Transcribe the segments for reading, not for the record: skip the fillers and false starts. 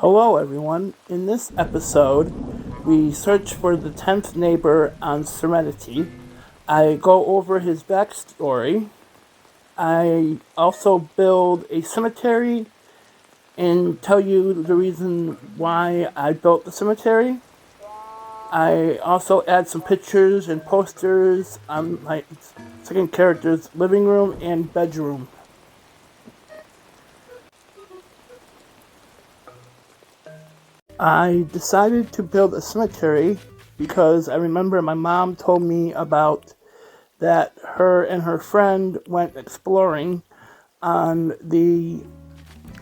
Hello everyone, in this episode we search for the 10th neighbor on Serenity. I go over his backstory. I also build a cemetery and tell you the reason why I built the cemetery. I also add some pictures and posters on my second character's living room and bedroom. I decided to build a cemetery because I remember my mom told me about that her and her friend went exploring on the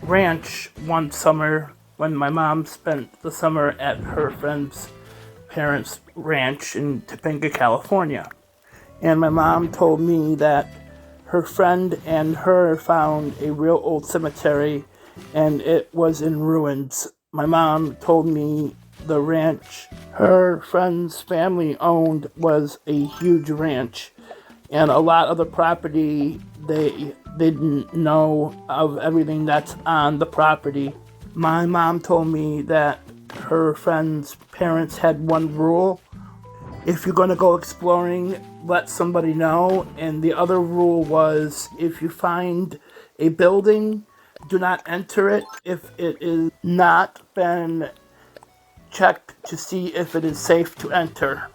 ranch one summer when my mom spent the summer at her friend's parents' ranch in Topanga, California. And my mom told me that her friend and her found a real old cemetery and it was in ruins. My mom told me the ranch her friend's family owned was a huge ranch, and a lot of the property they didn't know of everything that's on the property. My mom told me that her friend's parents had one rule: if you're going to go exploring, let somebody know. And the other rule was, if you find a building, do not enter it if it is not been checked to see if it is safe to enter.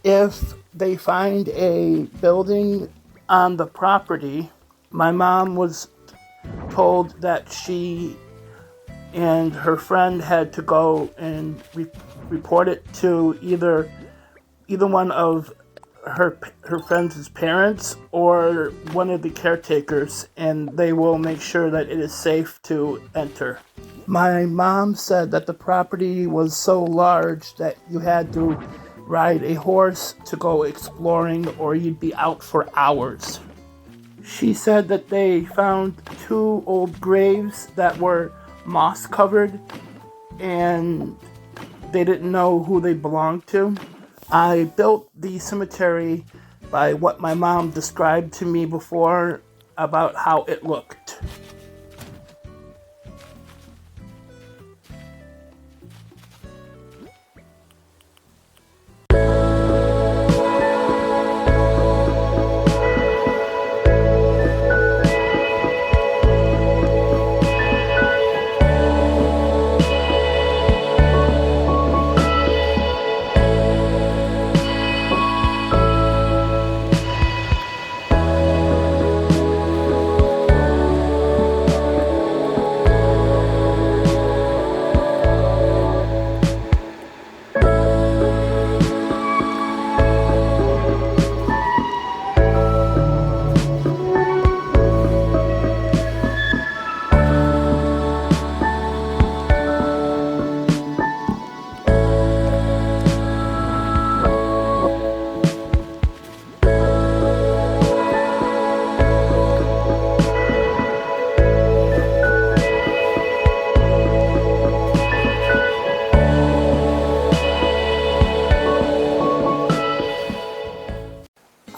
If they find a building on the property, my mom was told that she and her friend had to go and report it to either one of her friend's parents or one of the caretakers, and they will make sure that it is safe to enter. My mom said that the property was so large that you had to ride a horse to go exploring or you'd be out for hours. She said that they found 2 old graves that were moss covered and they didn't know who they belonged to. I built the cemetery by what my mom described to me before about how it looked.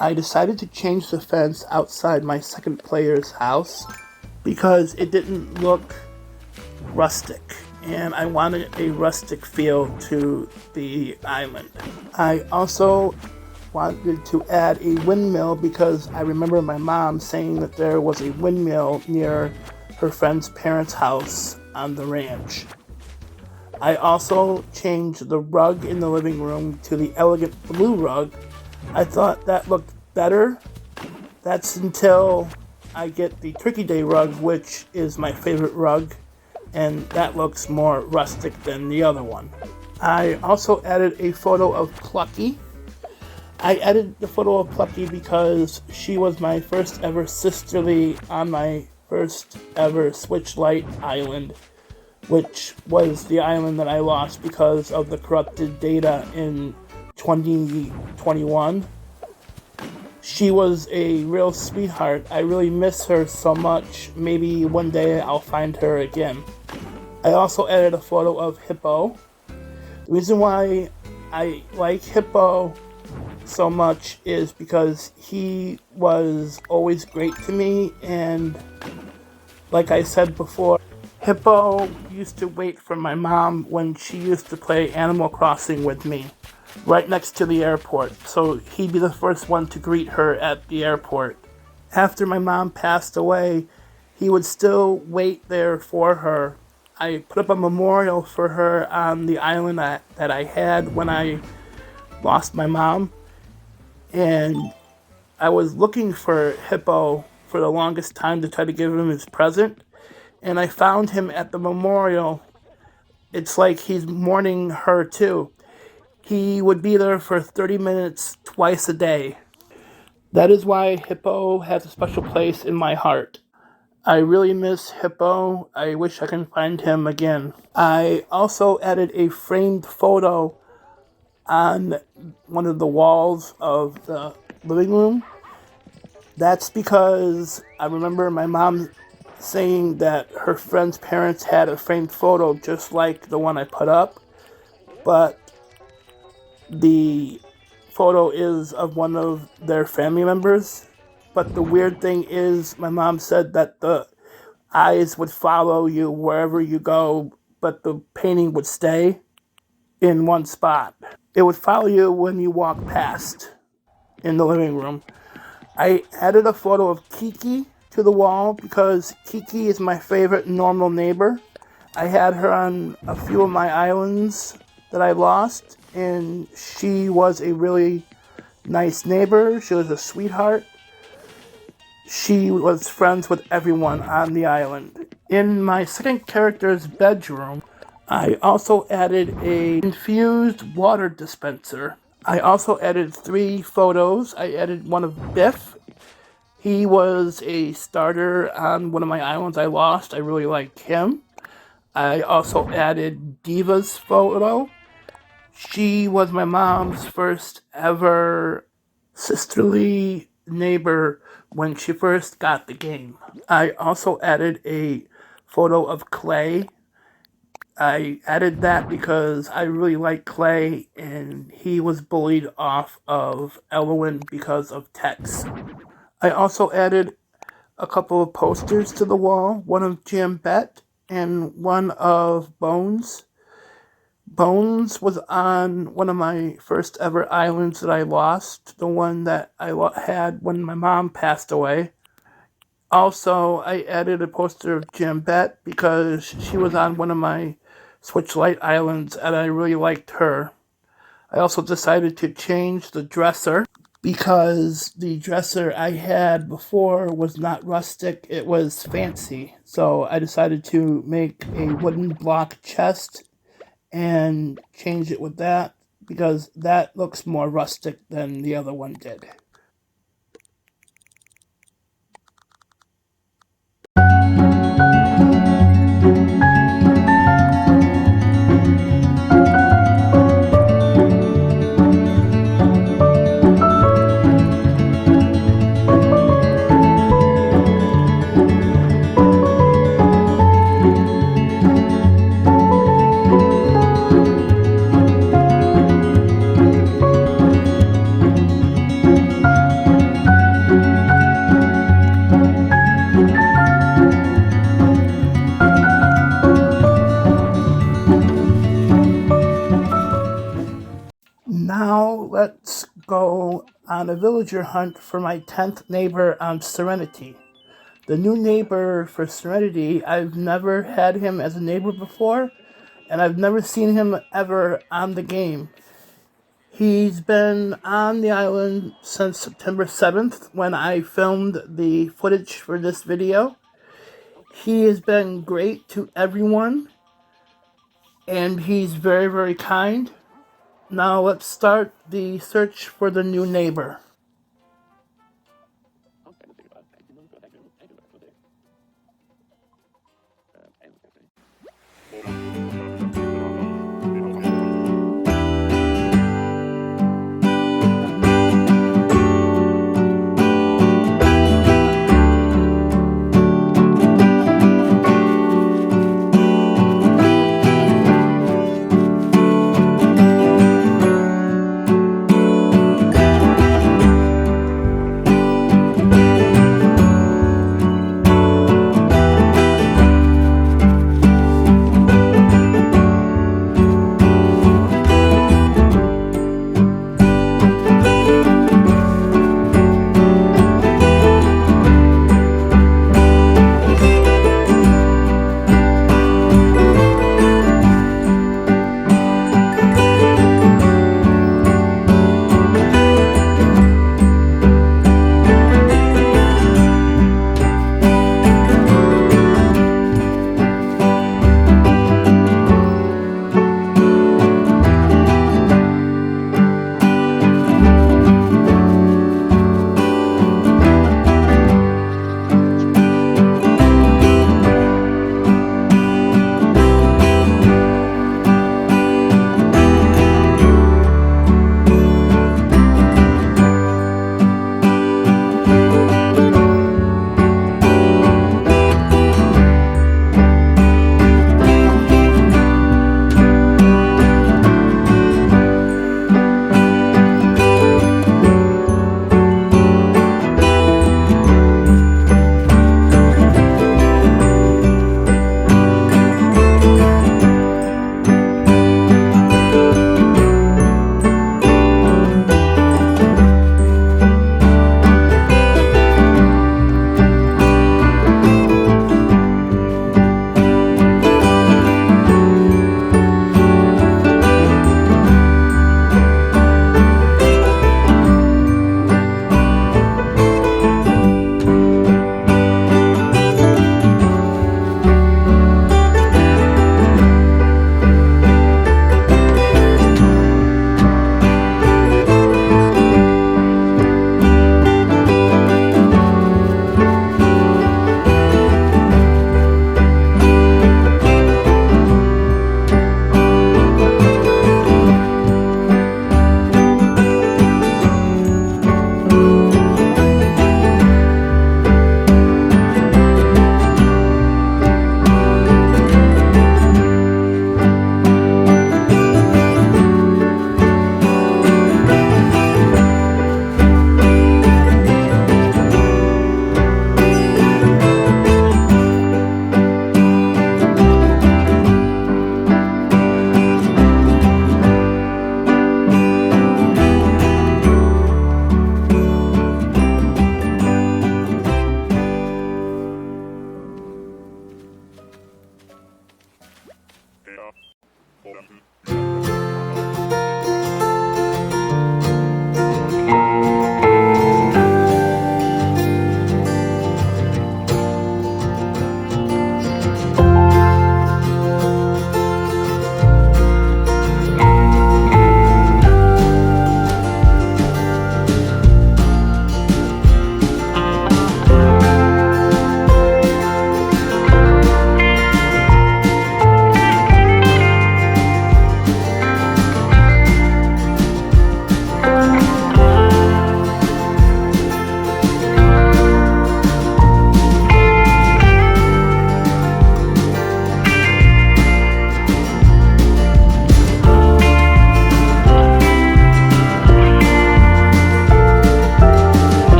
I decided to change the fence outside my second player's house because it didn't look rustic, and I wanted a rustic feel to the island. I also wanted to add a windmill because I remember my mom saying that there was a windmill near her friend's parents' house on the ranch. I also changed the rug in the living room to the elegant blue rug. I thought that looked better. That's until I get the Turkey Day rug, which is my favorite rug, and that looks more rustic than the other one. I also added a photo of Plucky. I added the photo of Plucky because she was my first ever sisterly on my first ever Switchlight island, which was the island that I lost because of the corrupted data in 2021. She was a real sweetheart. I really miss her so much. Maybe one day I'll find her again. I also added a photo of Hippo. The reason why I like Hippo so much is because he was always great to me, and like I said before, Hippo used to wait for my mom when she used to play Animal Crossing with me, right next to the airport, so he'd be the first one to greet her at the airport. After my mom passed away, he would still wait there for her. I put up a memorial for her on the island that I had when I lost my mom, and I was looking for Hippo for the longest time to try to give him his present, and I found him at the memorial. It's like he's mourning her too. He would be there for 30 minutes twice a day. That is why Hippo has a special place in my heart. I really miss Hippo. I wish I can find him again. I also added a framed photo on one of the walls of the living room. That's because I remember my mom saying that her friend's parents had a framed photo just like the one I put up, but the photo is of one of their family members. But the weird thing is, my mom said that the eyes would follow you wherever you go, but the painting would stay in one spot. It would follow you when you walk past in the living room. I added a photo of Kiki to the wall because Kiki is my favorite normal neighbor. I had her on a few of my islands that I lost, and she was a really nice neighbor. She was a sweetheart. She was friends with everyone on the island. In my second character's bedroom, I also added a infused water dispenser. I also added 3 photos. I added one of Biff. He was a starter on one of my islands I lost. I really liked him. I also added Diva's photo. She was my mom's first ever sisterly neighbor when she first got the game. I also added a photo of Clay. I added that because I really like Clay, and he was bullied off of Elwyn because of Tex. I also added a couple of posters to the wall, one of Jambette and one of Bones. Bones was on one of my first ever islands that I lost, the one that I had when my mom passed away. Also, I added a poster of Jambette because she was on one of my Switchlight islands and I really liked her. I also decided to change the dresser because the dresser I had before was not rustic, it was fancy. So I decided to make a wooden block chest and change it with that because that looks more rustic than the other one did. Now let's go on a villager hunt for my 10th neighbor on Serenity. The new neighbor for Serenity, I've never had him as a neighbor before, and I've never seen him ever on the game. He's been on the island since September 7th when I filmed the footage for this video. He has been great to everyone, and he's very, very kind. Now let's start the search for the new neighbor.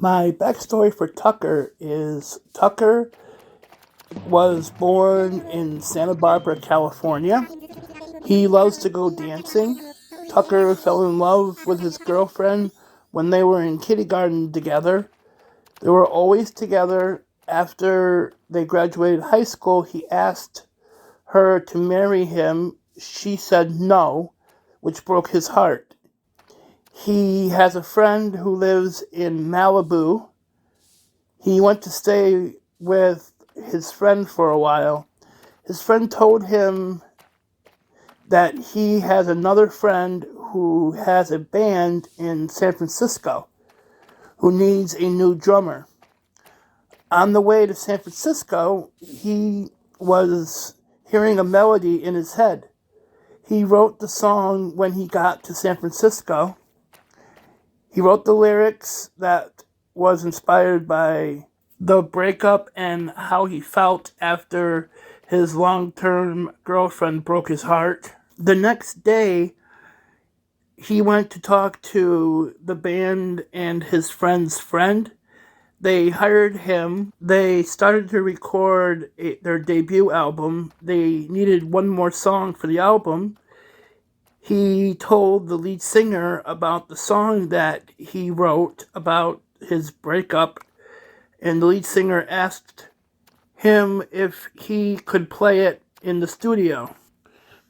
My backstory for Tucker is Tucker was born in Santa Barbara, California. He loves to go dancing. Tucker fell in love with his girlfriend when they were in kindergarten together. They were always together. After they graduated high school, he asked her to marry him. She said no, which broke his heart. He has a friend who lives in Malibu. He went to stay with his friend for a while. His friend told him that he has another friend who has a band in San Francisco who needs a new drummer. On the way to San Francisco, he was hearing a melody in his head. He wrote the song when he got to San Francisco. He wrote the lyrics that was inspired by the breakup and how he felt after his long-term girlfriend broke his heart. The next day, he went to talk to the band and his friend's friend. They hired him. They started to record their debut album. They needed one more song for the album. He told the lead singer about the song that he wrote about his breakup, and the lead singer asked him if he could play it in the studio.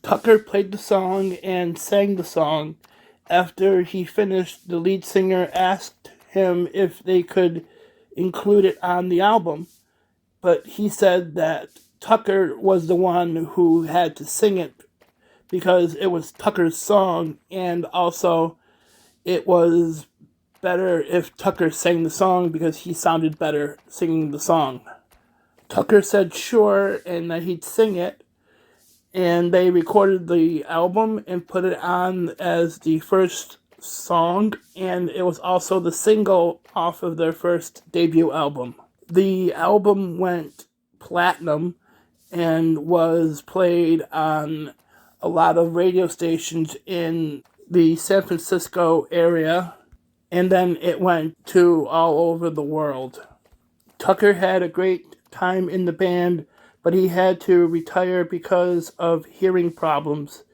Tucker played the song and sang the song. After he finished, the lead singer asked him if they could include it on the album, but he said that Tucker was the one who had to sing it because it was Tucker's song, and also it was better if Tucker sang the song because he sounded better singing the song. Tucker said sure and that he'd sing it, and they recorded the album and put it on as the first song, and it was also the single off of their first debut album. The album went platinum and was played on a lot of radio stations in the San Francisco area, and then it went to all over the world. Tucker had a great time in the band, but he had to retire because of hearing problems.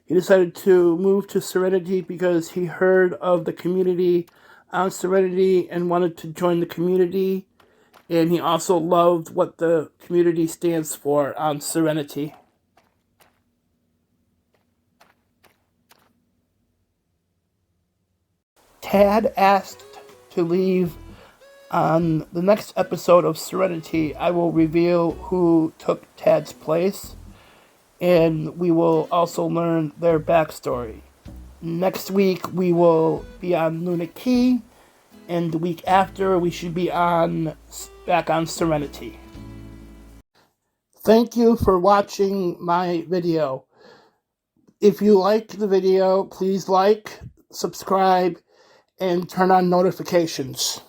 He decided to move to Serenity because he heard of the community on Serenity and wanted to join the community, and he also loved what the community stands for on Serenity. Tad asked to leave. On the next episode of Serenity, I will reveal who took Tad's place, and we will also learn their backstory. Next week, we will be on Luna Key, and the week after, we should be back on Serenity. Thank you for watching my video. If you liked the video, please like, subscribe, and turn on notifications.